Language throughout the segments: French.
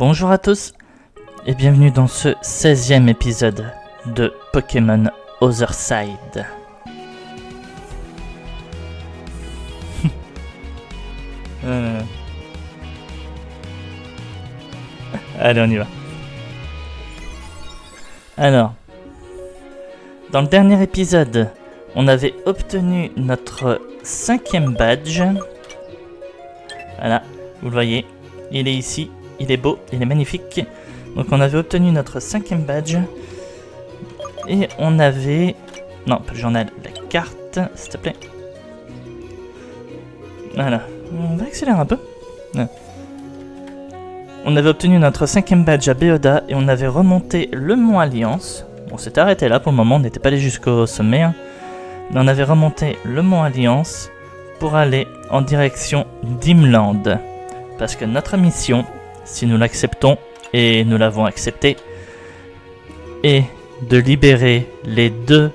Bonjour à tous et bienvenue dans ce 16e épisode de Pokémon Other Side. Allez, on y va. Alors, dans le dernier épisode, on avait obtenu notre 5e badge. Voilà, vous le voyez, il est ici, il est beau, il est magnifique. Donc on avait obtenu notre 5e badge. Et on avait... Non, pas le journal, la carte, s'il te plaît. Voilà, on va accélérer un peu. On avait obtenu notre 5e badge à Beoda et on avait remonté le mont Alliance. On s'était arrêté là pour le moment, on n'était pas allé jusqu'au sommet. Mais on avait remonté le mont Alliance pour aller en direction d'Imland. Parce que notre mission, si nous l'acceptons, et nous l'avons accepté, est de libérer les 2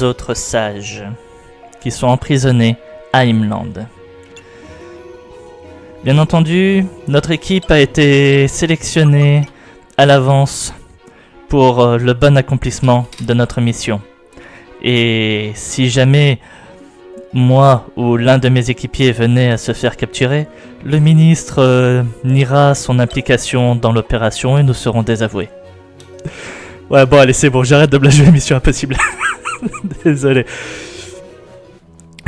autres sages qui sont emprisonnés à Imland. Bien entendu, notre équipe a été sélectionnée à l'avance pour le bon accomplissement de notre mission. Et si jamais moi ou l'un de mes équipiers venait à se faire capturer, le ministre niera son implication dans l'opération et nous serons désavoués. Ouais, bon, allez, c'est bon, j'arrête de blaguer Mission Impossible. Désolé.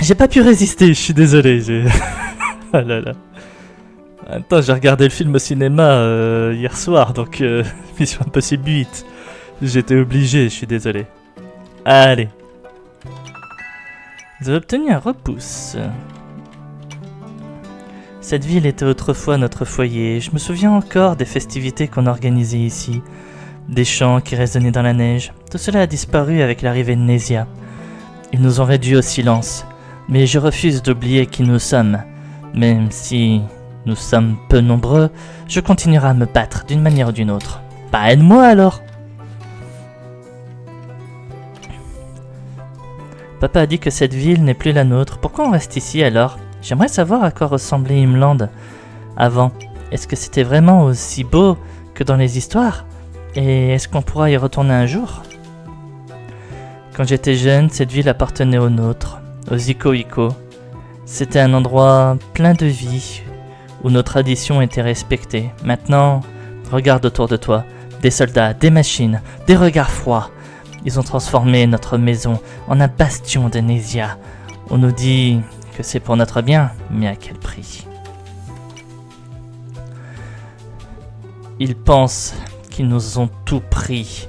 J'ai pas pu résister, je suis désolé. Ah là là. Attends, j'ai regardé le film au cinéma hier soir, donc Mission Impossible 8. J'étais obligé, je suis désolé. Allez. Vous avez obtenu un repousse. Cette ville était autrefois notre foyer. Je me souviens encore des festivités qu'on organisait ici. Des chants qui résonnaient dans la neige. Tout cela a disparu avec l'arrivée de Nézia. Ils nous ont réduits au silence. Mais je refuse d'oublier qui nous sommes. Même si nous sommes peu nombreux, je continuerai à me battre d'une manière ou d'une autre. Bah, aide-moi alors! Papa a dit que cette ville n'est plus la nôtre. Pourquoi on reste ici alors? J'aimerais savoir à quoi ressemblait Imland avant. Est-ce que c'était vraiment aussi beau que dans les histoires? Et est-ce qu'on pourra y retourner un jour? Quand j'étais jeune, cette ville appartenait aux nôtres, aux Iko-Iko. C'était un endroit plein de vie, où nos traditions étaient respectées. Maintenant, regarde autour de toi. Des soldats, des machines, des regards froids. Ils ont transformé notre maison en un bastion de Nézia. On nous dit que c'est pour notre bien, mais à quel prix? Ils pensent qu'ils nous ont tout pris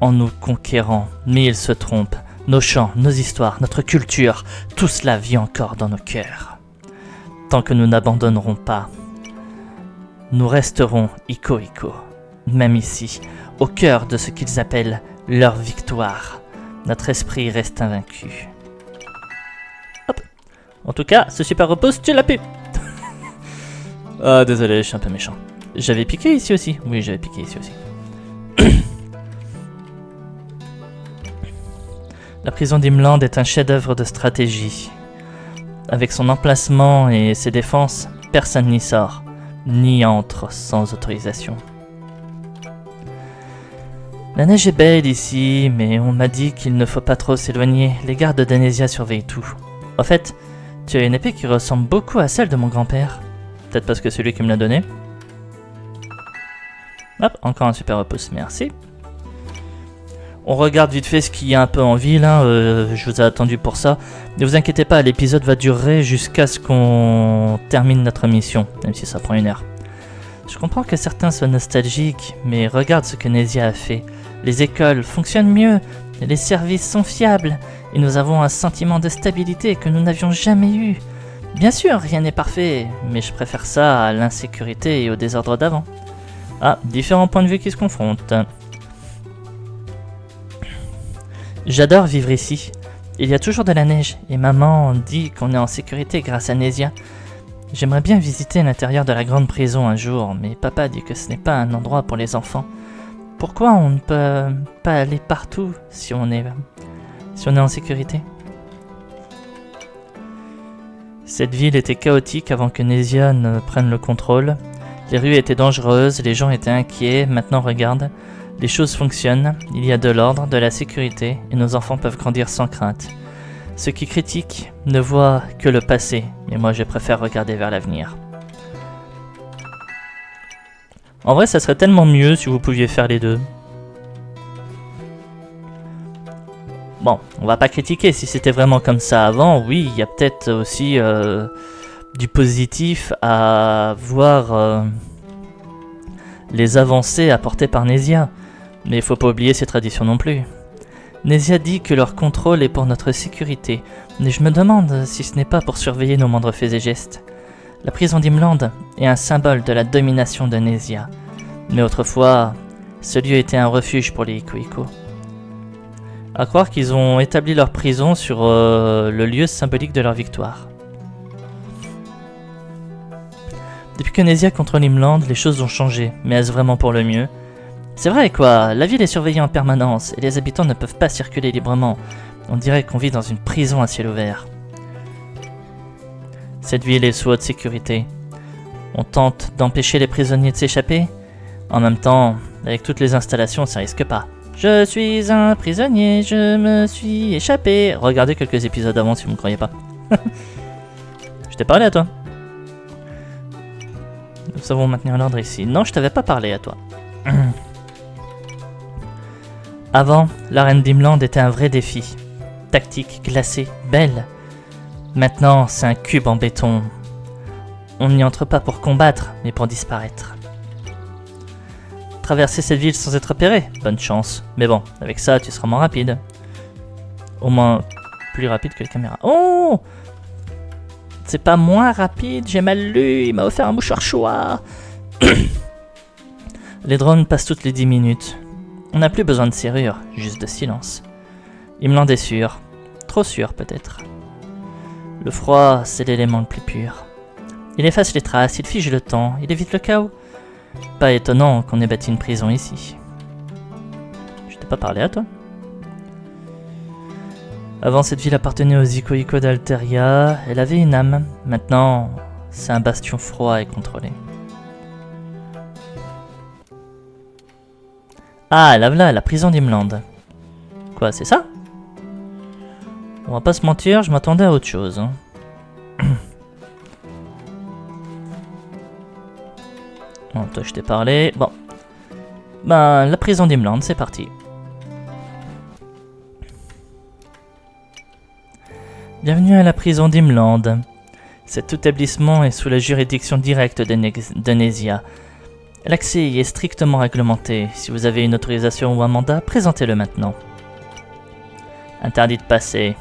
en nous conquérant, mais ils se trompent. Nos chants, nos histoires, notre culture, tout cela vit encore dans nos cœurs. Tant que nous n'abandonnerons pas, nous resterons Iko-Iko, même ici, au cœur de ce qu'ils appellent leur victoire. Notre esprit reste invaincu. Hop. En tout cas, ce super repose, tu l'as pu. Ah, désolé, je suis un peu méchant. J'avais piqué ici aussi. Oui, j'avais piqué ici aussi. La prison d'Imland est un chef-d'œuvre de stratégie. Avec son emplacement et ses défenses, personne n'y sort, ni entre sans autorisation. La neige est belle ici, mais on m'a dit qu'il ne faut pas trop s'éloigner. Les gardes de Nézia surveillent tout. En fait, tu as une épée qui ressemble beaucoup à celle de mon grand-père. Peut-être parce que c'est lui qui me l'a donnée. Hop, encore un super repousse, merci. On regarde vite fait ce qu'il y a un peu en ville, je vous ai attendu pour ça. Ne vous inquiétez pas, l'épisode va durer jusqu'à ce qu'on termine notre mission, même si ça prend 1 heure. Je comprends que certains soient nostalgiques, mais regarde ce que Nézia a fait. Les écoles fonctionnent mieux, les services sont fiables, et nous avons un sentiment de stabilité que nous n'avions jamais eu. Bien sûr, rien n'est parfait, mais je préfère ça à l'insécurité et au désordre d'avant. Ah, différents points de vue qui se confrontent. J'adore vivre ici. Il y a toujours de la neige, et maman dit qu'on est en sécurité grâce à Nézia. J'aimerais bien visiter l'intérieur de la grande prison un jour, mais papa dit que ce n'est pas un endroit pour les enfants. Pourquoi on ne peut pas aller partout si on est en sécurité? Cette ville était chaotique avant que Nézia ne prenne le contrôle. Les rues étaient dangereuses, les gens étaient inquiets. Maintenant, regarde, les choses fonctionnent, il y a de l'ordre, de la sécurité, et nos enfants peuvent grandir sans crainte. Ceux qui critiquent ne voient que le passé, mais moi je préfère regarder vers l'avenir. En vrai, ça serait tellement mieux si vous pouviez faire les deux. Bon, on va pas critiquer, si c'était vraiment comme ça avant, oui, il y a peut-être aussi du positif à voir les avancées apportées par Nesia. Mais il faut pas oublier ses traditions non plus. Nesia dit que leur contrôle est pour notre sécurité, mais je me demande si ce n'est pas pour surveiller nos moindres faits et gestes. La prison d'Imland est un symbole de la domination de Nesia. Mais autrefois, ce lieu était un refuge pour les Iko-Iko. À croire qu'ils ont établi leur prison sur le lieu symbolique de leur victoire. Depuis que Nesia contrôle Imland, les choses ont changé, mais est-ce vraiment pour le mieux? C'est vrai quoi, la ville est surveillée en permanence, et les habitants ne peuvent pas circuler librement. On dirait qu'on vit dans une prison à ciel ouvert. Cette ville est sous haute sécurité. On tente d'empêcher les prisonniers de s'échapper. En même temps, avec toutes les installations, ça risque pas. Je suis un prisonnier, je me suis échappé. Regardez quelques épisodes avant si vous ne me croyez pas. Je t'ai parlé à toi. Nous savons maintenir l'ordre ici. Non, je t'avais pas parlé à toi. Avant, l'arène d'Imland était un vrai défi. Tactique, glacée, belle. Maintenant, c'est un cube en béton. On n'y entre pas pour combattre, mais pour disparaître. Traverser cette ville sans être repéré, bonne chance. Mais bon, avec ça, tu seras moins rapide. Au moins, plus rapide que la caméra. Oh! C'est pas moins rapide, j'ai mal lu, il m'a offert un mouchoir choix. Les drones passent toutes les 10 minutes. On n'a plus besoin de serrure, juste de silence. Imland est sûr. Trop sûr, peut-être. Le froid, c'est l'élément le plus pur. Il efface les traces, il fige le temps, il évite le chaos. Pas étonnant qu'on ait bâti une prison ici. Je t'ai pas parlé à toi. Avant, cette ville appartenait aux Iko-Iko d'Alteria. Elle avait une âme. Maintenant, c'est un bastion froid et contrôlé. Ah, là voilà, la prison d'Imland. Quoi, c'est ça? On va pas se mentir, je m'attendais à autre chose. Hein. Bon, toi je t'ai parlé. Bon. Ben, la prison d'Imland, c'est parti. Bienvenue à la prison d'Imland. Cet établissement est sous la juridiction directe de Nesia. L'accès y est strictement réglementé. Si vous avez une autorisation ou un mandat, présentez-le maintenant. Interdit de passer.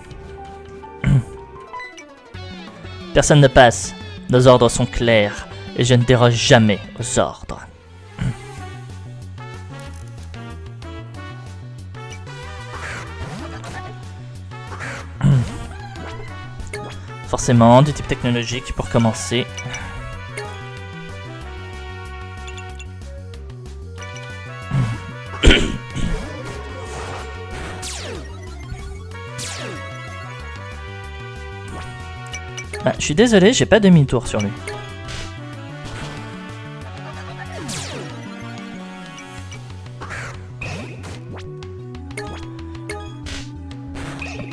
Personne ne passe. Nos ordres sont clairs et je ne déroge jamais aux ordres. Forcément, du type technologique pour commencer. Ah, je suis désolé, j'ai pas demi-tour sur lui.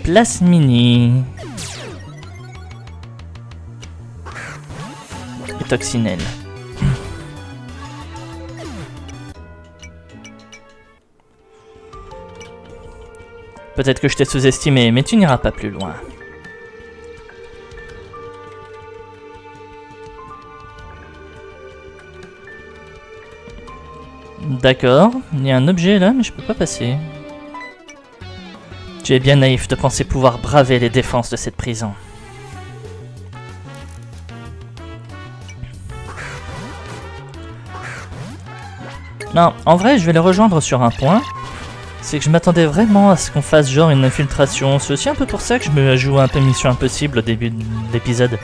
Place mini. Et Toxinelle. Peut-être que je t'ai sous-estimé, mais tu n'iras pas plus loin. D'accord, il y a un objet là, mais je peux pas passer. Tu es bien naïf de penser pouvoir braver les défenses de cette prison. Non, en vrai, je vais les rejoindre sur un point. C'est que je m'attendais vraiment à ce qu'on fasse genre une infiltration. C'est aussi un peu pour ça que je me joue un peu Mission Impossible au début de l'épisode.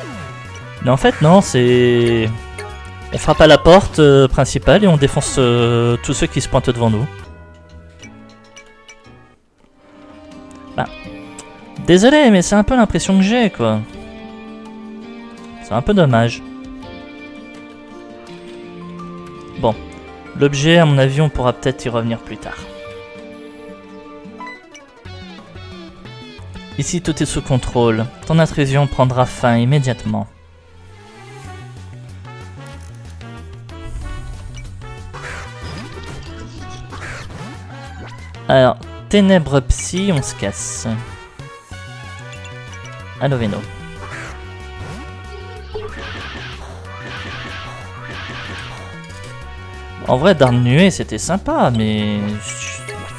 Mais en fait, non, c'est... On frappe à la porte principale et on défonce tous ceux qui se pointent devant nous. Bah, désolé, mais c'est un peu l'impression que j'ai, quoi. C'est un peu dommage. Bon, l'objet, à mon avis, on pourra peut-être y revenir plus tard. Ici, tout est sous contrôle. Ton intrusion prendra fin immédiatement. Alors, ténèbres psy, on se casse. Allo Veno. En vrai, Darn Nuée, c'était sympa, mais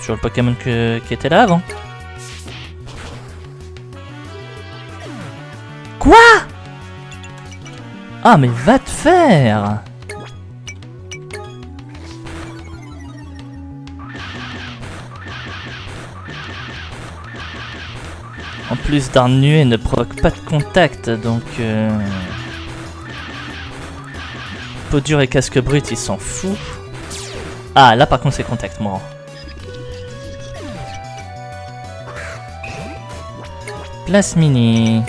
sur le Pokémon qui était là avant. Quoi? Ah, mais va te faire! En plus, Darn Nuée ne provoque pas de contact, donc... Peau dure et casque brut, il s'en fout. Ah, là par contre c'est contact mort. Place mini.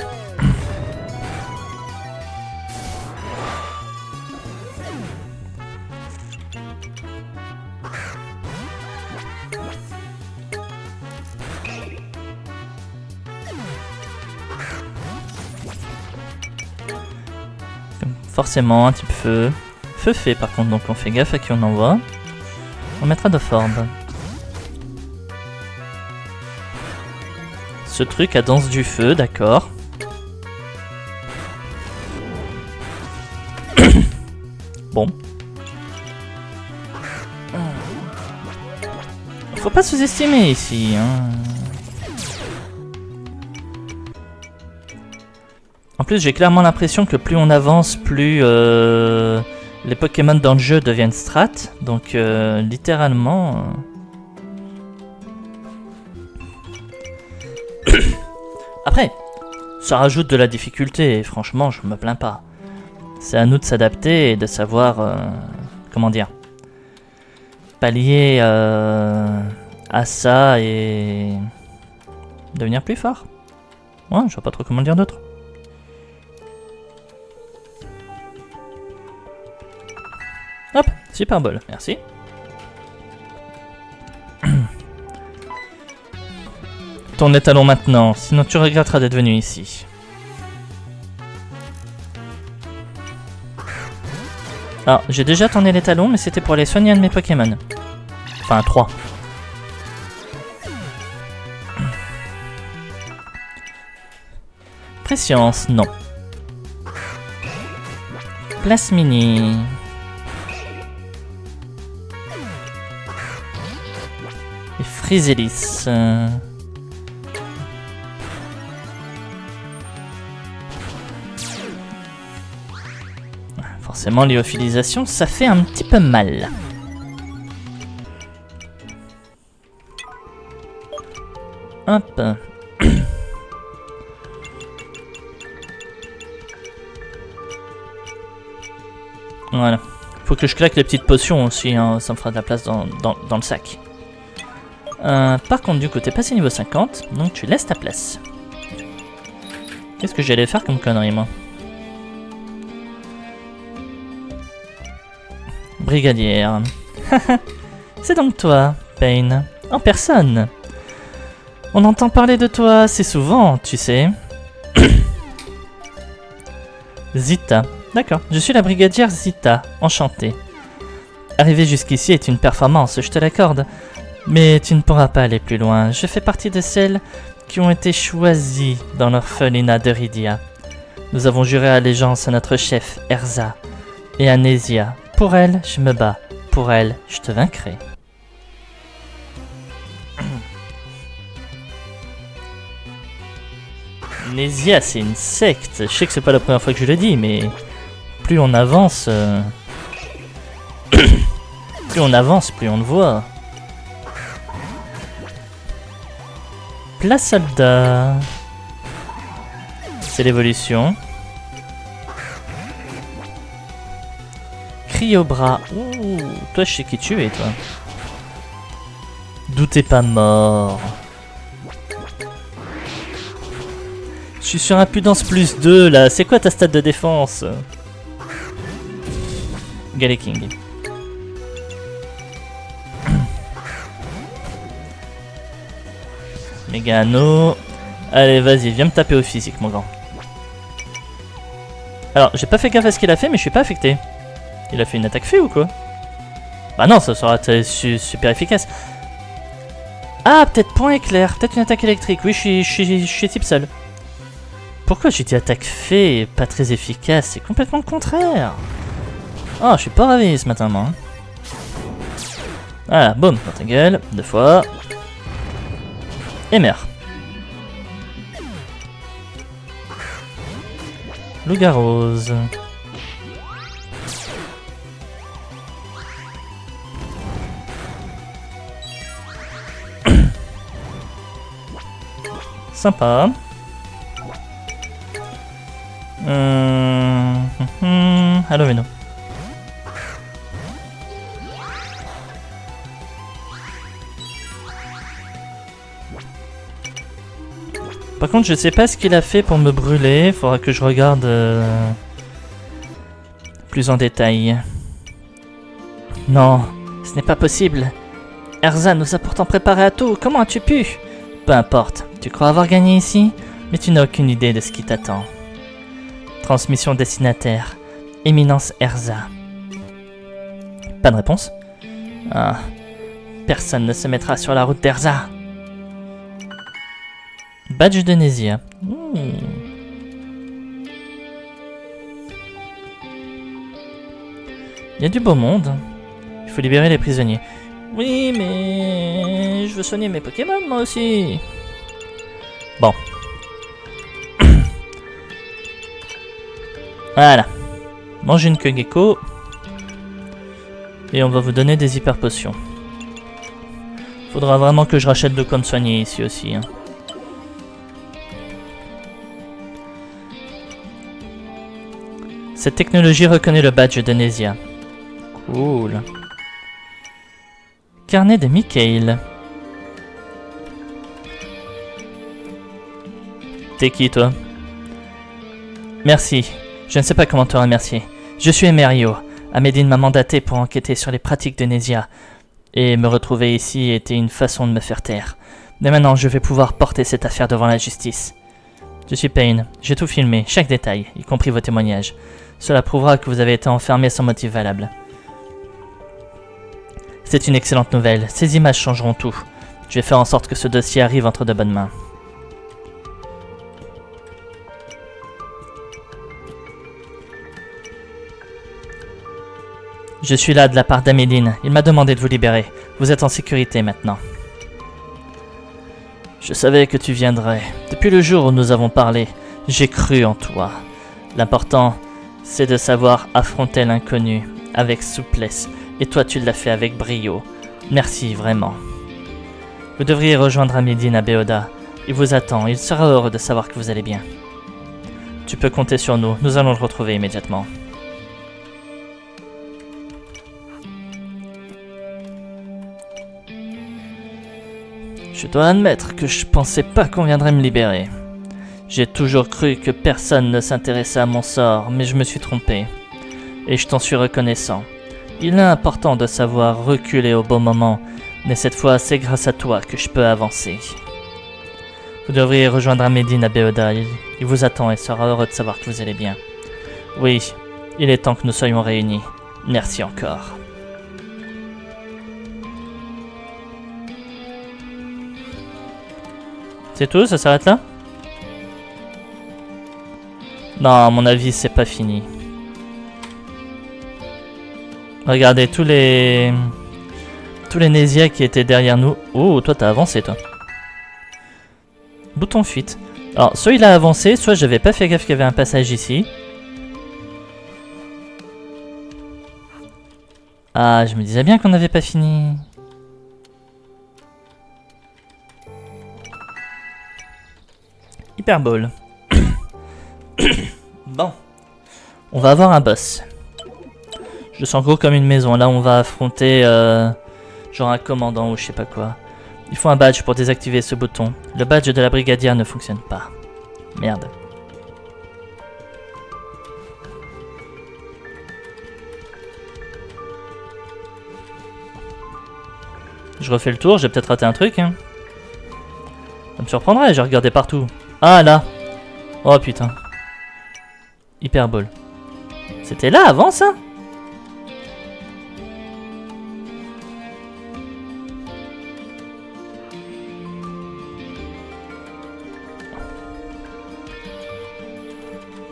Forcément un type feu. Feu fait par contre, donc on fait gaffe à qui on envoie. On mettra de forme. Ce truc a danse du feu, d'accord. Bon. Faut pas sous-estimer ici, hein. En plus, j'ai clairement l'impression que plus on avance, plus les Pokémon dans le jeu deviennent strat. Donc, littéralement... Après, ça rajoute de la difficulté et franchement, je me plains pas. C'est à nous de s'adapter et de savoir... comment dire, pallier à ça et devenir plus fort. Ouais, je vois pas trop comment le dire d'autre. Hop, Super Ball, merci. Ton étalon maintenant, sinon tu regretteras d'être venu ici. Alors, j'ai déjà tourné les talons, mais c'était pour aller soigner un de mes Pokémon. Enfin, 3. Préscience, non. Place mini. Et Frisélis. Forcément, lyophilisation, ça fait un petit peu mal. Hop. Voilà. Faut que je claque les petites potions aussi, hein. Ça me fera de la place dans le sac. Par contre, du coup, t'es passé niveau 50, donc tu laisses ta place. Qu'est-ce que j'allais faire comme connerie, moi? Brigadière. C'est donc toi, Pain, en personne. On entend parler de toi assez souvent, tu sais. Zita. D'accord, je suis la brigadière Zita, enchantée. Arriver jusqu'ici est une performance, je te l'accorde. Mais tu ne pourras pas aller plus loin. Je fais partie de celles qui ont été choisies dans l'orphelinat de Rydia. Nous avons juré allégeance à notre chef, Erza, et à Nézia. Pour elle, je me bats. Pour elle, je te vaincrai. Nézia, c'est une secte. Je sais que c'est pas la première fois que je le dis, mais plus on avance, plus on avance, plus on le voit. Place soldat. C'est l'évolution. Cri au bras. Ouh, toi je sais qui tu es, toi. D'où t'es pas mort. Je suis sur impudence plus 2 là. C'est quoi ta stat de défense? Galeking. Méga anneau. Allez, vas-y, viens me taper au physique, mon grand. Alors, j'ai pas fait gaffe à ce qu'il a fait, mais je suis pas affecté. Il a fait une attaque fée ou quoi? Bah non, ça sera super efficace. Ah, peut-être point éclair, peut-être une attaque électrique. Oui, je suis type seul. Pourquoi j'ai dit attaque fée et pas très efficace? C'est complètement le contraire. Oh, je suis pas ravi ce matin, moi. Voilà, boum, dans ta gueule, 2 fois. Et merde. Loup-garose. Sympa. Allô, Veno. Par contre, je sais pas ce qu'il a fait pour me brûler. Faudra que je regarde plus en détail. Non, ce n'est pas possible. Erza nous a pourtant préparé à tout. Comment as-tu pu? Peu importe. Tu crois avoir gagné ici? Mais tu n'as aucune idée de ce qui t'attend. Transmission destinataire. Éminence Erza. Pas de réponse? Ah. Personne ne se mettra sur la route d'Erza. Badge de Nésia. Il y a du beau monde. Il faut libérer les prisonniers. Oui, mais je veux soigner mes Pokémon moi aussi. Bon. Voilà. Mangez une queue gecko. Et on va vous donner des hyper potions. Faudra vraiment que je rachète de quoi me soigner ici aussi. Hein. Cette technologie reconnaît le badge de Nésia. Cool. Carnet de Mikael. T'es qui, toi? Merci. Je ne sais pas comment te remercier. Je suis Emerio. Amédine m'a mandaté pour enquêter sur les pratiques de Nésia. Et me retrouver ici était une façon de me faire taire. Mais maintenant, je vais pouvoir porter cette affaire devant la justice. Je suis Payne. J'ai tout filmé, chaque détail, y compris vos témoignages. Cela prouvera que vous avez été enfermé sans motif valable. C'est une excellente nouvelle. Ces images changeront tout. Je vais faire en sorte que ce dossier arrive entre de bonnes mains. Je suis là de la part d'Améline. Il m'a demandé de vous libérer. Vous êtes en sécurité maintenant. Je savais que tu viendrais. Depuis le jour où nous avons parlé, j'ai cru en toi. L'important, c'est de savoir affronter l'inconnu avec souplesse. Et toi, tu l'as fait avec brio. Merci, vraiment. Vous devriez rejoindre Amédine à Béoda. Il vous attend. Il sera heureux de savoir que vous allez bien. Tu peux compter sur nous. Nous allons le retrouver immédiatement. Je dois admettre que je pensais pas qu'on viendrait me libérer. J'ai toujours cru que personne ne s'intéressait à mon sort, mais je me suis trompé. Et je t'en suis reconnaissant. Il est important de savoir reculer au bon moment, mais cette fois c'est grâce à toi que je peux avancer. Vous devriez rejoindre Amédine à Béoda, il vous attend et sera heureux de savoir que vous allez bien. Oui, il est temps que nous soyons réunis. Merci encore. C'est tout, ça s'arrête là? Non, à mon avis, c'est pas fini. Regardez, tous les Nésia qui étaient derrière nous. Oh, toi, t'as avancé, toi. Bouton fuite. Alors, soit il a avancé, soit j'avais pas fait gaffe qu'il y avait un passage ici. Ah, je me disais bien qu'on n'avait pas fini. Hyper Ball. Bon. On va avoir un boss. Je sens gros comme une maison. Là, on va affronter genre un commandant ou je sais pas quoi. Il faut un badge pour désactiver ce bouton. Le badge de la brigadière ne fonctionne pas. Merde. Je refais le tour, j'ai peut-être raté un truc. Hein. Ça me surprendrait, j'ai regardé partout. Ah là. Oh putain. Hyperbole. C'était là avant ça?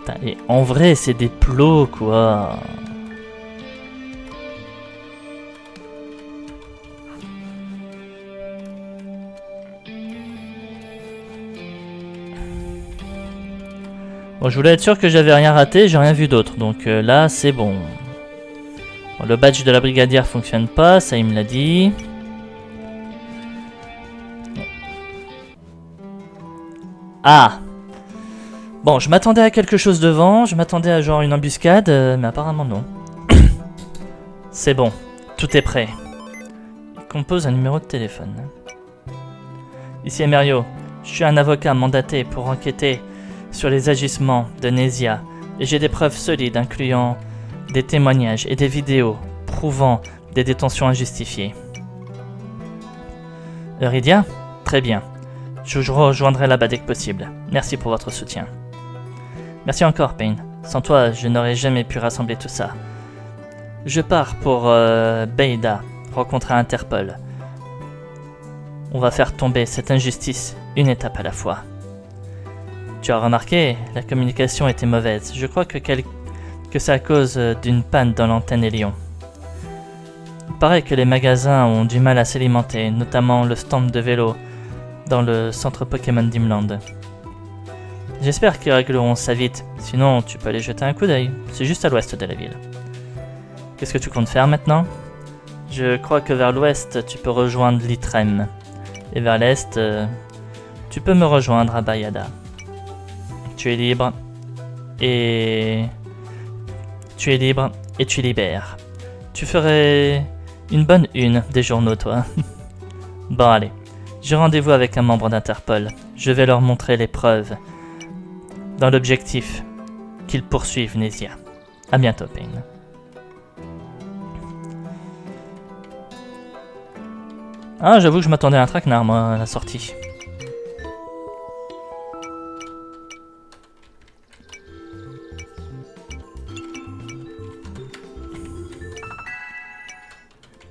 Putain, et en vrai, c'est des plots quoi. Bon, je voulais être sûr que j'avais rien raté, j'ai rien vu d'autre, donc là c'est bon. Bon. Le badge de la brigadière fonctionne pas, ça il me l'a dit. Ah! Bon, je m'attendais à quelque chose devant, je m'attendais à genre une embuscade, mais apparemment non. C'est bon, tout est prêt. Il compose un numéro de téléphone. Ici Emerio, je suis un avocat mandaté pour enquêter sur les agissements de Nesia, et j'ai des preuves solides incluant des témoignages et des vidéos prouvant des détentions injustifiées. Euridia? Très bien. Je vous rejoindrai là-bas dès que possible. Merci pour votre soutien. Merci encore, Payne. Sans toi, je n'aurais jamais pu rassembler tout ça. Je pars pour Beida, rencontrer Interpol. On va faire tomber cette injustice une étape à la fois. Tu as remarqué, la communication était mauvaise. Je crois que c'est à cause d'une panne dans l'antenne Hélion. Il paraît que les magasins ont du mal à s'alimenter, notamment le stand de vélo dans le centre Pokémon d'Imland. J'espère qu'ils régleront ça vite, sinon tu peux aller jeter un coup d'œil. C'est juste à l'ouest de la ville. Qu'est-ce que tu comptes faire maintenant? Je crois que vers l'ouest, tu peux rejoindre Litrem. Et vers l'est, tu peux me rejoindre à Bayada. Tu es libre et tu libères. Tu ferais une bonne une des journaux, toi. Bon, allez. J'ai rendez-vous avec un membre d'Interpol. Je vais leur montrer les preuves dans l'objectif qu'ils poursuivent Nesia. À bientôt, Payne. Ah, j'avoue que je m'attendais à un traquenard, moi, à la sortie.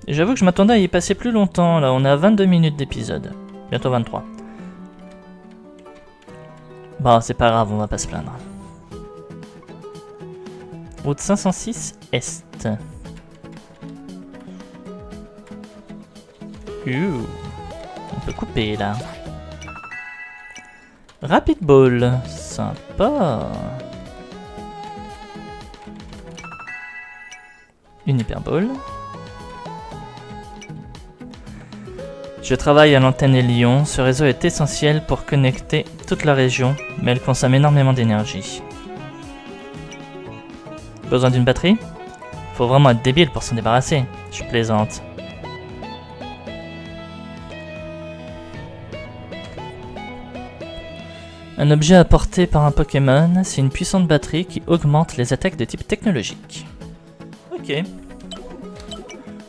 J'avoue que je m'attendais à y passer plus longtemps, là on est à 22 minutes d'épisode. Bientôt 23. Bon, c'est pas grave, on va pas se plaindre. Route 506 Est. On peut couper là. Rapid Ball, sympa. Une Hyper Ball. Je travaille à l'antenne Hélion, ce réseau est essentiel pour connecter toute la région, mais elle consomme énormément d'énergie. Besoin d'une batterie? Faut vraiment être débile pour s'en débarrasser, je plaisante. Un objet apporté par un Pokémon, c'est une puissante batterie qui augmente les attaques de type technologique. Ok.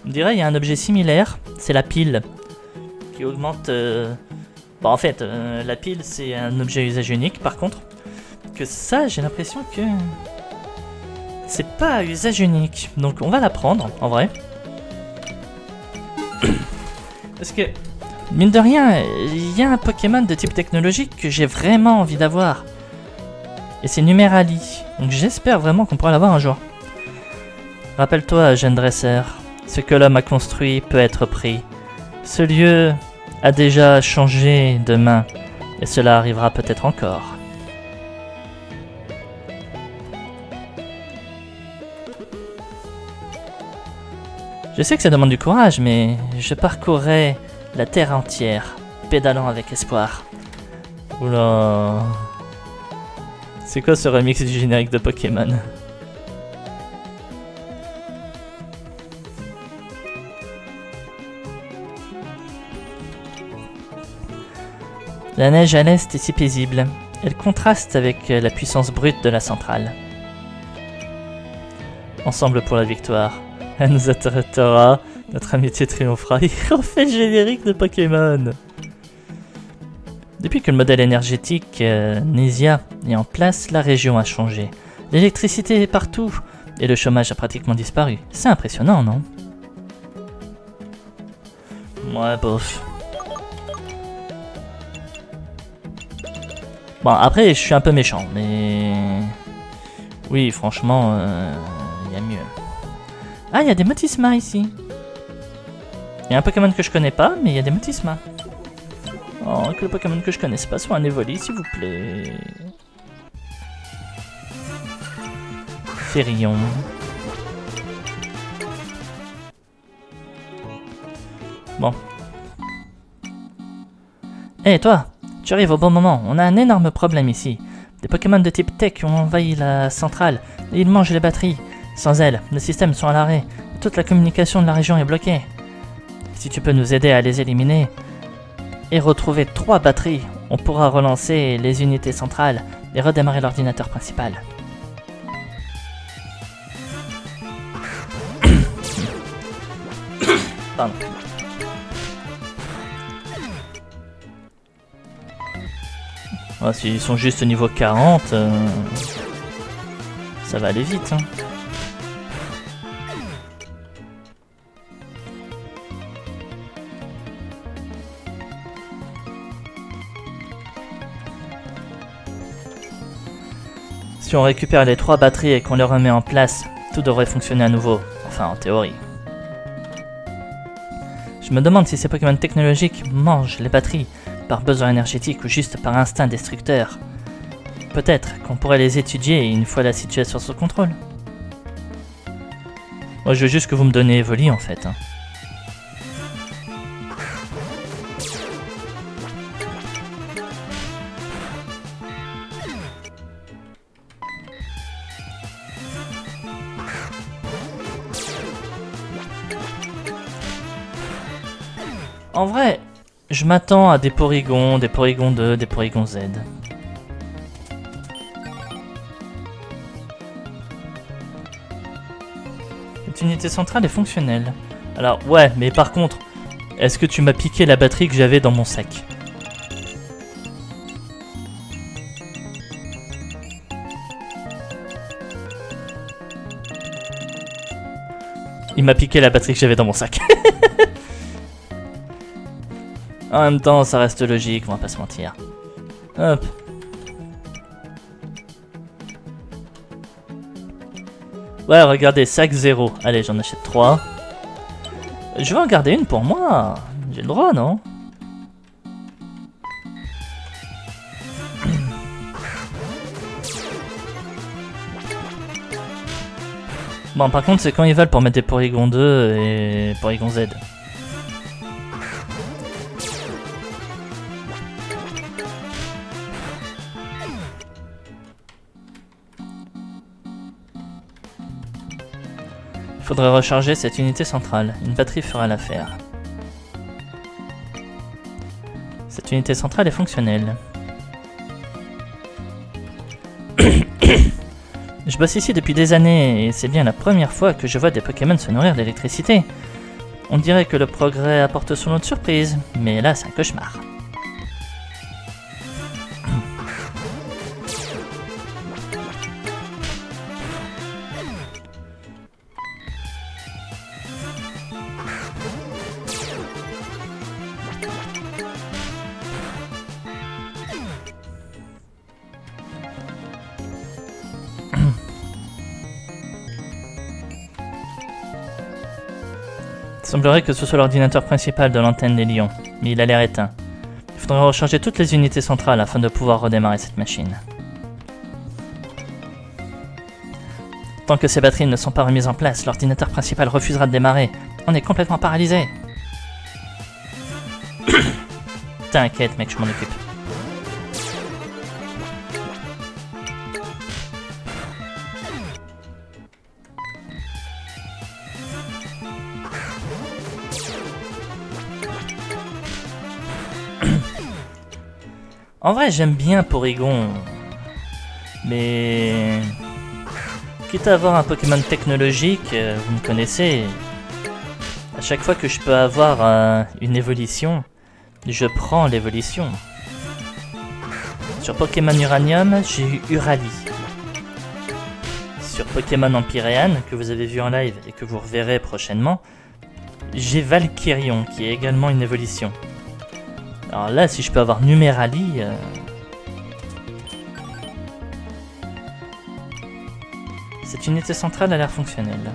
On dirait qu'il y a un objet similaire, c'est la pile. Qui augmente... Bon, en fait, la pile, c'est un objet à usage unique, par contre. Que ça, j'ai l'impression que... c'est pas à usage unique. Donc, on va la prendre, en vrai. Parce que, mine de rien, il y a un Pokémon de type technologique que j'ai vraiment envie d'avoir. Et c'est Numérali. Donc, j'espère vraiment qu'on pourra l'avoir un jour. Rappelle-toi, jeune dresseur, ce que l'homme a construit peut être pris. Ce lieu a déjà changé de main, et cela arrivera peut-être encore. Je sais que ça demande du courage, mais je parcourrai la terre entière, pédalant avec espoir. Oula... C'est quoi ce remix du générique de Pokémon ? La neige à l'est est si paisible. Elle contraste avec la puissance brute de la centrale. Ensemble pour la victoire. Elle nous atteindra, notre amitié triomphera. Il refait le générique de Pokémon. Depuis que le modèle énergétique Nésia est en place, la région a changé. L'électricité est partout et le chômage a pratiquement disparu. C'est impressionnant, non? Ouais, bof. Bon, après, je suis un peu méchant, mais... Oui, franchement, y a mieux. Ah, il y a des Motisma ici. Il y a un Pokémon que je connais pas, mais il y a des Motisma. Oh, que le Pokémon que je connaisse pas soit un Evoli, s'il vous plaît. Ferillon. Bon. Hé, toi, tu arrives au bon moment. On a un énorme problème ici. Des Pokémon de type Tech ont envahi la centrale et ils mangent les batteries. Sans elles, nos systèmes sont à l'arrêt. Toute la communication de la région est bloquée. Si tu peux nous aider à les éliminer et retrouver 3 batteries, on pourra relancer les unités centrales et redémarrer l'ordinateur principal. Pardon. Oh, s'ils sont juste au niveau 40, ça va aller vite. Hein. Si on récupère les 3 batteries et qu'on les remet en place, tout devrait fonctionner à nouveau. Enfin, en théorie. Je me demande si ces Pokémon technologiques mangent les batteries par besoin énergétique ou juste par instinct destructeur. Peut-être qu'on pourrait les étudier une fois la situation sous contrôle. Moi, je veux juste que vous me donnez Evoli en fait. Hein. En vrai, je m'attends à des Porygon 2, des Porygon Z. Cette unité centrale est fonctionnelle. Alors, ouais, mais par contre, est-ce que tu m'as piqué la batterie que j'avais dans mon sac? Il m'a piqué la batterie que j'avais dans mon sac. En même temps, ça reste logique, on va pas se mentir. Hop. Ouais, regardez, sac 0. Allez, j'en achète 3. Je vais en garder une pour moi. J'ai le droit, non? Bon, par contre, c'est quand ils veulent pour mettre des Porygon 2 et Porygon Z. Il faudrait recharger cette unité centrale. Une batterie fera l'affaire. Cette unité centrale est fonctionnelle. Je bosse ici depuis des années et c'est bien la première fois que je vois des Pokémon se nourrir d'électricité. On dirait que le progrès apporte son lot de surprises, mais là c'est un cauchemar. Il semblerait que ce soit l'ordinateur principal de l'antenne des lions, mais il a l'air éteint. Il faudrait recharger toutes les unités centrales afin de pouvoir redémarrer cette machine. Tant que ces batteries ne sont pas remises en place, l'ordinateur principal refusera de démarrer. On est complètement paralysé. T'inquiète mec, je m'en occupe. En vrai, j'aime bien Porygon, mais quitte à avoir un Pokémon technologique, vous me connaissez, à chaque fois que je peux avoir une évolution, je prends l'évolution. Sur Pokémon Uranium, j'ai eu Urali. Sur Pokémon Empyrean, que vous avez vu en live et que vous reverrez prochainement, j'ai Valkyrion, qui est également une évolution. Alors là, si je peux avoir Numérali... Cette unité centrale a l'air fonctionnelle.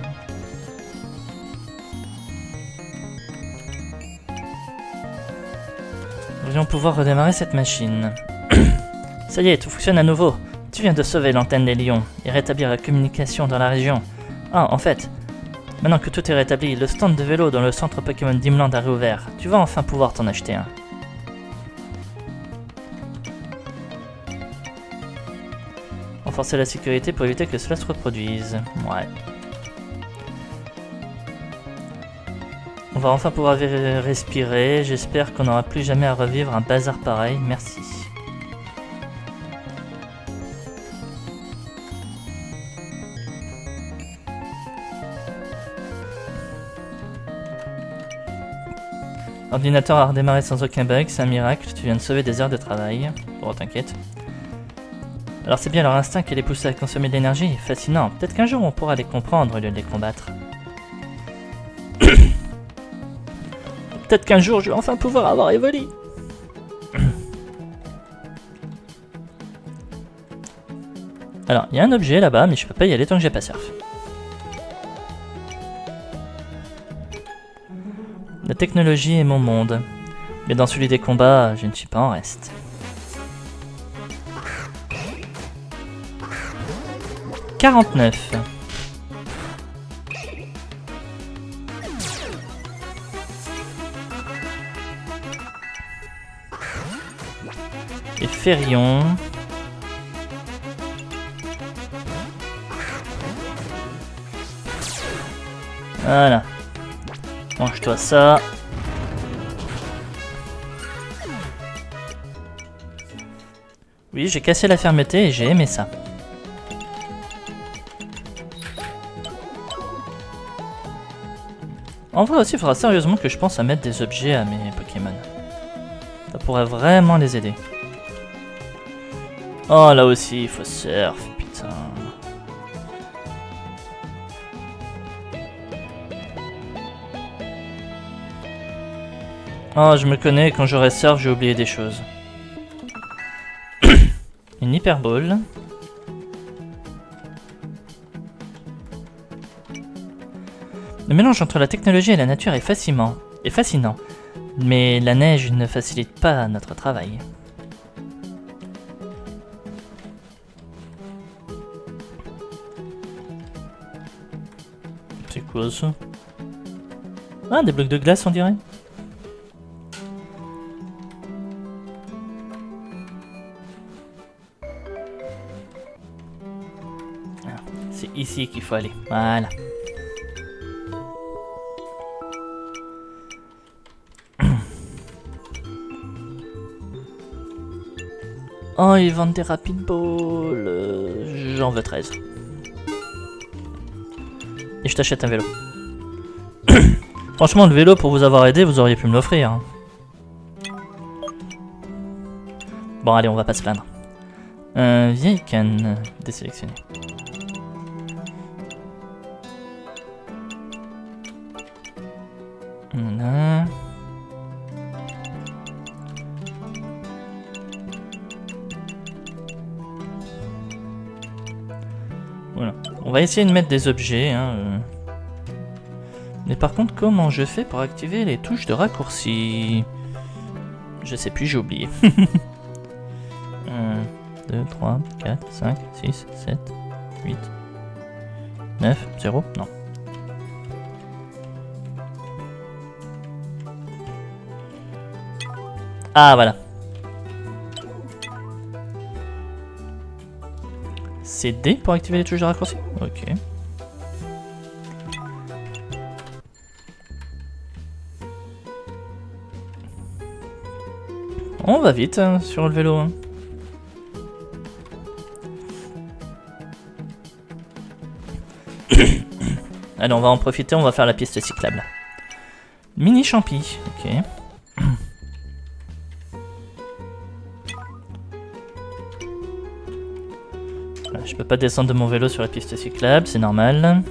Nous devrions pouvoir redémarrer cette machine. Ça y est, tout fonctionne à nouveau. Tu viens de sauver l'antenne des lions et rétablir la communication dans la région. Ah, en fait, maintenant que tout est rétabli, le stand de vélo dans le centre Pokémon Dimland a réouvert. Tu vas enfin pouvoir t'en acheter un. Renforcer la sécurité pour éviter que cela se reproduise. Ouais. On va enfin pouvoir respirer. J'espère qu'on n'aura plus jamais à revivre un bazar pareil. Merci. L'ordinateur a redémarré sans aucun bug, c'est un miracle, tu viens de sauver des heures de travail. Bon, t'inquiète. Alors c'est bien leur instinct qui les pousse à consommer de l'énergie, fascinant. Peut-être qu'un jour on pourra les comprendre au lieu de les combattre. Peut-être qu'un jour je vais enfin pouvoir avoir Evoli. Alors, il y a un objet là-bas, mais je peux pas y aller tant que j'ai pas surf. La technologie est mon monde, mais dans celui des combats, je ne suis pas en reste. « 49. Et Férion. Voilà. Mange-toi ça. Oui, j'ai cassé la fermeté et j'ai aimé ça. En vrai aussi, il faudra sérieusement que je pense à mettre des objets à mes Pokémon. Ça pourrait vraiment les aider. Oh, là aussi, il faut surf, putain. Oh, je me connais, quand j'aurai surf, j'ai oublié des choses. Une hyperbole. Le mélange entre la technologie et la nature est fascinant. Mais la neige ne facilite pas notre travail. C'est quoi ça? Ah, des blocs de glace on dirait. C'est ici qu'il faut aller. Voilà. Oh, ils vendent des Rapid Balls. J'en veux 13. Et je t'achète un vélo. Franchement, le vélo, pour vous avoir aidé, vous auriez pu me l'offrir. Hein. Bon, allez, on va pas se plaindre. Vieille canne désélectionnée. Voilà. Voilà. On va essayer de mettre des objets. Hein, Mais par contre, comment je fais pour activer les touches de raccourci? Je sais plus, j'ai oublié. 1, 2, 3, 4, 5, 6, 7, 8, 9, 0, non. Ah, voilà. C'est D pour activer les touches de raccourci? Ok. On va vite hein, sur le vélo. Hein. Allez, on va en profiter, on va faire la piste cyclable. Mini champi, ok. Je peux pas descendre de mon vélo sur la piste cyclable, c'est normal.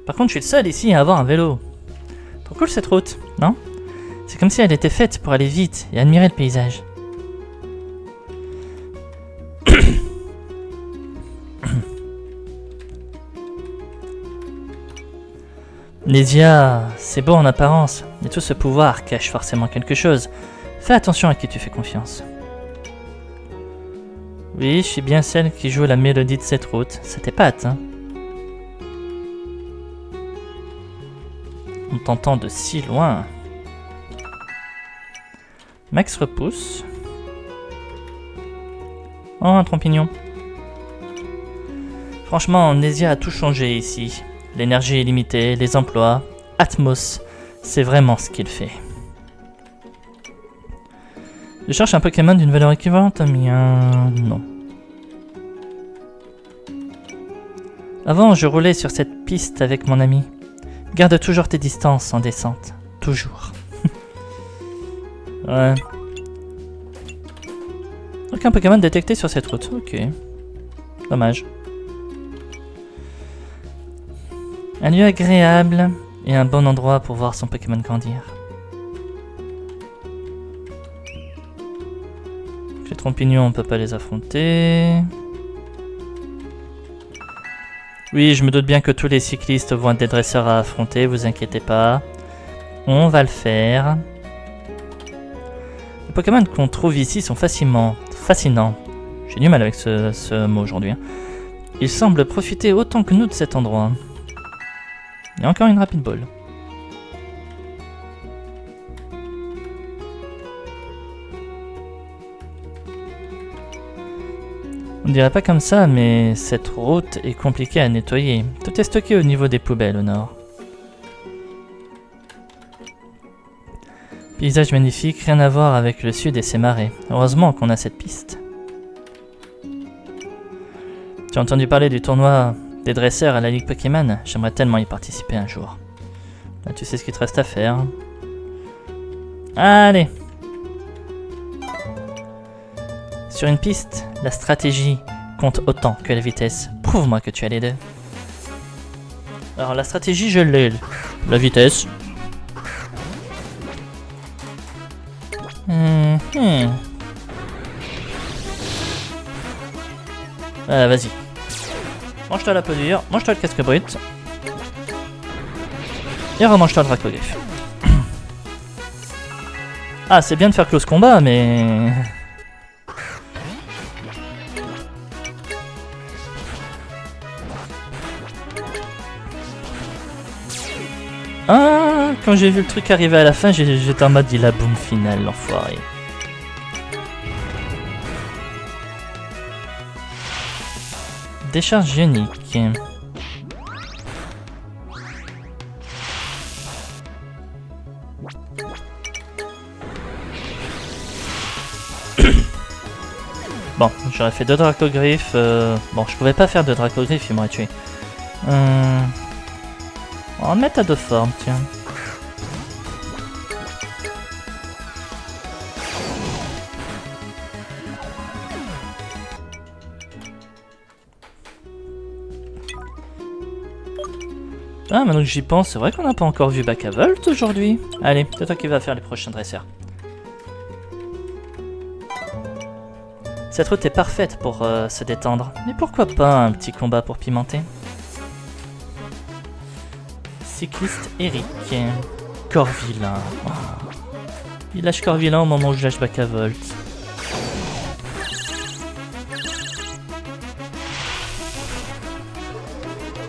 Par contre, je suis le seul ici à avoir un vélo. Trop cool cette route, non? C'est comme si elle était faite pour aller vite et admirer le paysage. Nézia, c'est beau en apparence, mais tout ce pouvoir cache forcément quelque chose. Fais attention à qui tu fais confiance. Oui, je suis bien celle qui joue la mélodie de cette route. Ça t'épate, hein? On t'entend de si loin. Max repousse. Oh, un trompignon. Franchement, Nézia a tout changé ici. L'énergie illimitée, les emplois, Atmos, c'est vraiment ce qu'il fait. Je cherche un Pokémon d'une valeur équivalente à mien. Non. Avant, je roulais sur cette piste avec mon ami. Garde toujours tes distances en descente. Toujours. Ouais. Aucun Pokémon détecté sur cette route. Ok. Dommage. Un lieu agréable et un bon endroit pour voir son Pokémon grandir. Les trompignons, on peut pas les affronter. Oui, je me doute bien que tous les cyclistes vont être des dresseurs à affronter, vous inquiétez pas. On va le faire. Les Pokémon qu'on trouve ici sont fascinants. J'ai du mal avec ce mot aujourd'hui. Hein. Ils semblent profiter autant que nous de cet endroit. Il y a encore une rapide ball. On dirait pas comme ça, mais cette route est compliquée à nettoyer. Tout est stocké au niveau des poubelles au nord. Paysage magnifique, rien à voir avec le sud et ses marais. Heureusement qu'on a cette piste. Tu as entendu parler du tournoi des dresseurs à la Ligue Pokémon? J'aimerais tellement y participer un jour. Là, tu sais ce qu'il te reste à faire. Allez! Sur une piste, la stratégie compte autant que la vitesse. Prouve-moi que tu as les deux. Alors la stratégie, je l'ai. La vitesse. Vas-y. Mange-toi la peau dure, mange-toi le casque brut. Et remange-toi le Dracogriffe. Ah, c'est bien de faire close combat, mais... Ah, quand j'ai vu le truc arriver à la fin, j'étais en mode il a boom final, l'enfoiré. Décharge ionique. Bon, j'aurais fait 2 Dracogriffes. Bon, je pouvais pas faire de Dracogriffes, il m'aurait tué. On va mettre à 2 formes, tiens. Ah, maintenant que j'y pense, c'est vrai qu'on n'a pas encore vu Bakavolt aujourd'hui. Allez, c'est toi qui vas faire les prochains dresseurs. Cette route est parfaite pour se détendre. Mais pourquoi pas un petit combat pour pimenter? Cycliste Eric. Corvillain. Oh. Il lâche Corvillain au moment où je lâche Bakavolt.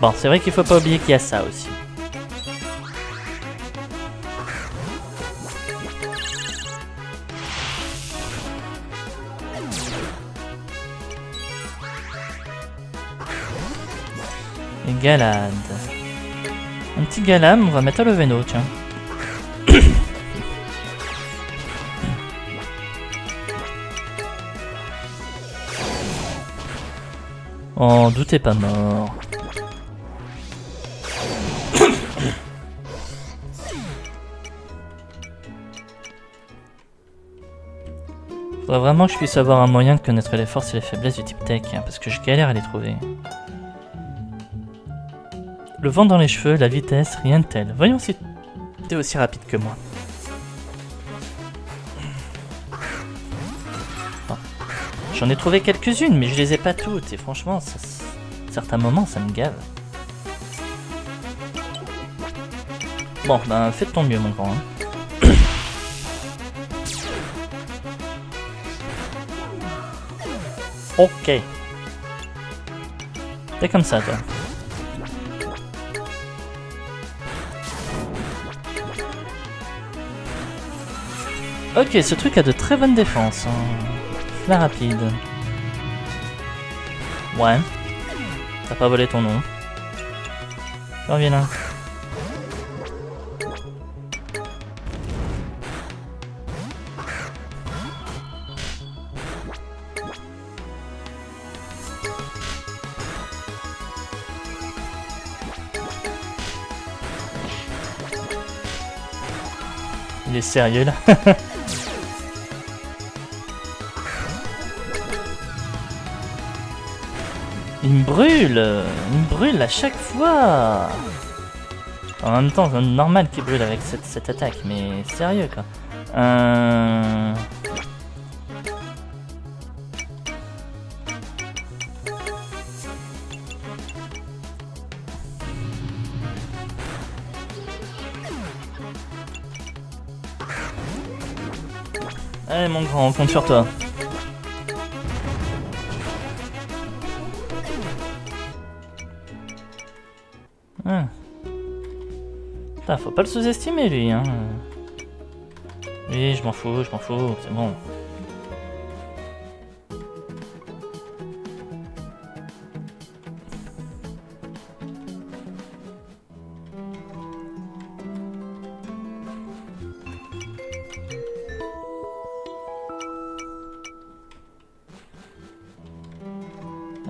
Bon, c'est vrai qu'il faut pas oublier qu'il y a ça aussi. Et Galade. Un petit Galam, on va mettre à Loveno, tiens. Oh, doutez pas mort. Faudrait vraiment que je puisse avoir un moyen de connaître les forces et les faiblesses du type tech, hein, parce que je galère à les trouver. Le vent dans les cheveux, la vitesse, rien de tel. Voyons si t'es aussi rapide que moi. Bon. J'en ai trouvé quelques-unes, mais je les ai pas toutes, et franchement, à certains moments, ça me gave. Bon, ben, fais de ton mieux, mon grand. Hein. Ok. T'es comme ça, toi. Ok, ce truc a de très bonnes défenses. Hein. La rapide. Ouais. T'as pas volé ton nom. Reviens là. Il est sérieux là. Il me brûle à chaque fois. En même temps, c'est normal qu'il brûle avec cette attaque, mais sérieux quoi. Allez mon grand, on compte sur toi. Ah. Putain, faut pas le sous-estimer lui, hein. Oui, je m'en fous, c'est bon.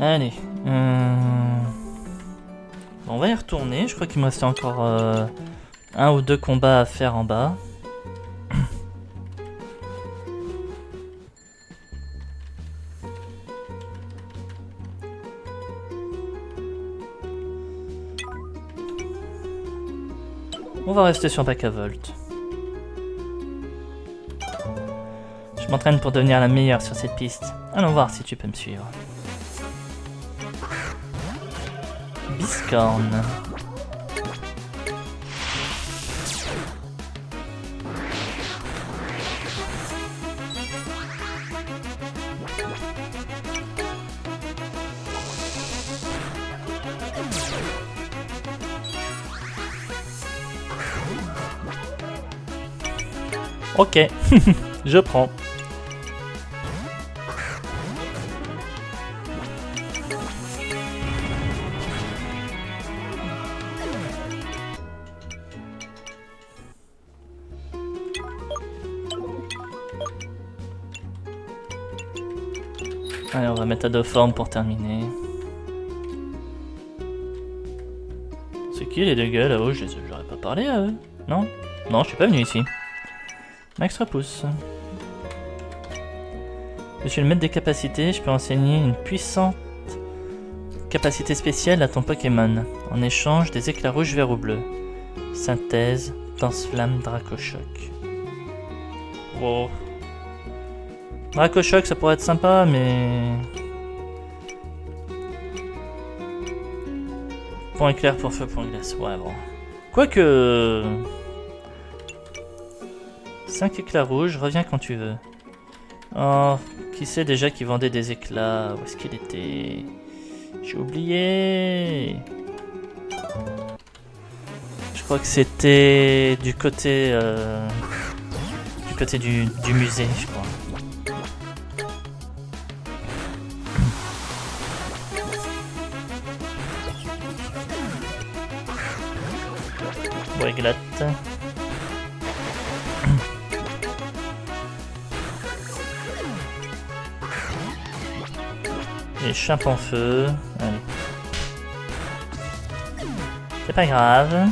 Allez, on va y retourner. Je crois qu'il me restait encore un ou deux combats à faire en bas. On va rester sur Bacavolt. Je m'entraîne pour devenir la meilleure sur cette piste. Allons voir si tu peux me suivre. Biscorn. Ok, je prends. Allez, on va mettre à deux formes pour terminer. C'est qui les deux gars là-haut? J'aurais pas parlé à eux. Non? Non, je suis pas venu ici. Max repousse. Je suis le maître des capacités, je peux enseigner une puissante capacité spéciale à ton Pokémon. En échange des éclats rouges, verts ou bleus. Synthèse, Danse-Flamme, Dracochoc. Wow. Dracochoc, ça pourrait être sympa, mais... Point éclair pour feu, point glace. Ouais, bon. Quoique... 5 éclats rouges, reviens quand tu veux. Oh, qui sait déjà qui vendait des éclats? Où est-ce qu'il était? J'ai oublié. Je crois que c'était du côté du musée, je crois. Boiglate. Et chape en feu. Allez. C'est pas grave.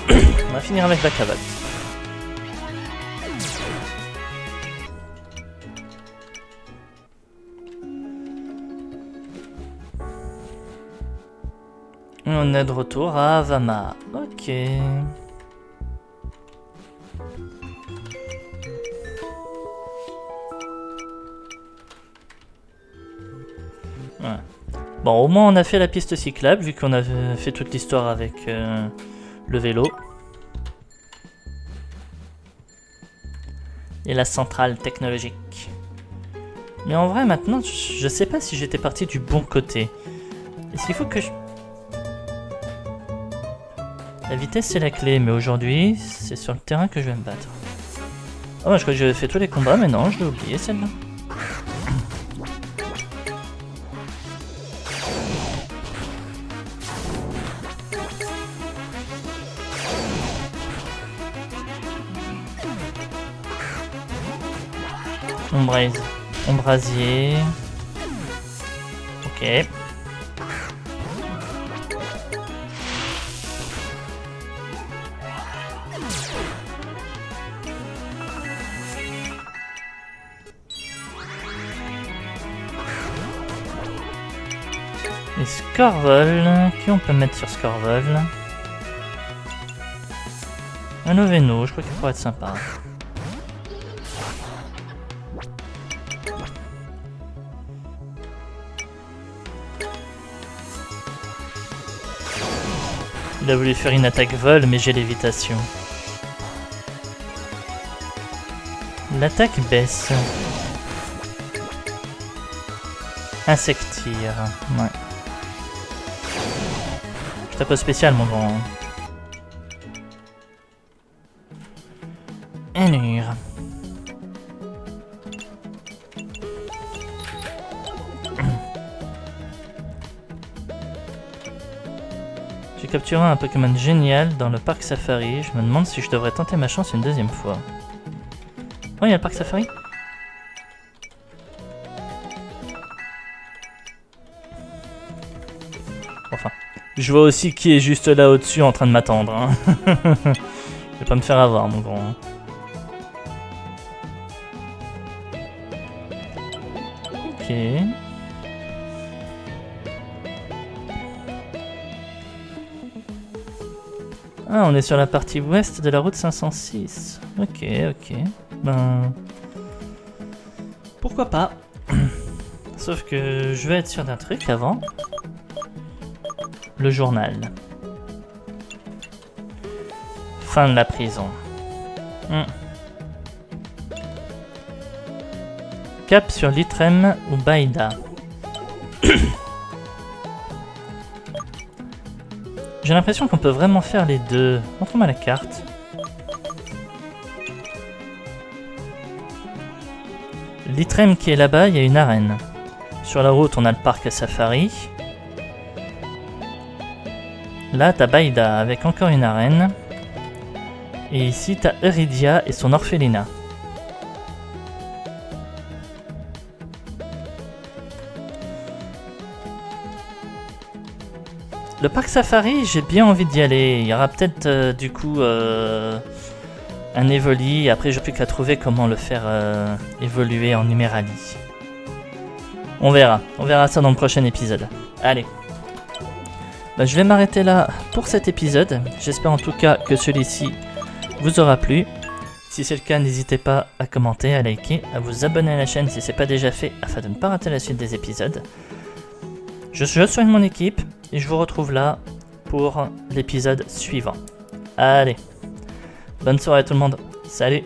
On va finir avec Bacavolt. On est de retour à Havama. Ok. Ouais. Bon, au moins on a fait la piste cyclable, vu qu'on avait fait toute l'histoire avec le vélo. Et la centrale technologique. Mais en vrai, maintenant, je sais pas si j'étais parti du bon côté. Est-ce qu'il faut que je... La vitesse, c'est la clé, mais aujourd'hui, c'est sur le terrain que je vais me battre. Oh, je crois que j'avais fait tous les combats, mais non, je l'ai oublié, celle-là. Ombrasier. Ok. Et Scorvol, qui on peut mettre sur Scorvol? Un Oveno, je crois qu'il pourrait être sympa. Il a voulu faire une attaque vol, mais j'ai lévitation. L'attaque baisse. Insectire, ouais. Je tape au spécial, mon grand. Enure. J'ai capturé un Pokémon génial dans le parc Safari. Je me demande si je devrais tenter ma chance une deuxième fois. Oh, il y a le parc Safari? Enfin, je vois aussi qui est juste là au-dessus en train de m'attendre. Hein. Je vais pas me faire avoir, mon grand. Ok. Ah, on est sur la partie ouest de la route 506. Ok, ok. Ben... Pourquoi pas? Sauf que je vais être sûr d'un truc avant. Le journal. Fin de la prison. Cap sur Litrem ou Baïda. J'ai l'impression qu'on peut vraiment faire les deux. Montre-moi la carte. Litrem qui est là-bas, il y a une arène. Sur la route, on a le parc Safari. Là, t'as Baïda avec encore une arène. Et ici, t'as Iridia et son orphelinat. Le parc Safari, j'ai bien envie d'y aller. Il y aura peut-être du coup un Evoli. Après, j'ai plus qu'à trouver comment le faire évoluer en Numérali. On verra ça dans le prochain épisode. Allez. Bah, je vais m'arrêter là pour cet épisode. J'espère en tout cas que celui-ci vous aura plu. Si c'est le cas, n'hésitez pas à commenter, à liker, à vous abonner à la chaîne si ce n'est pas déjà fait afin de ne pas rater la suite des épisodes. Je soigne mon équipe et je vous retrouve là pour l'épisode suivant. Allez, bonne soirée tout le monde. Salut!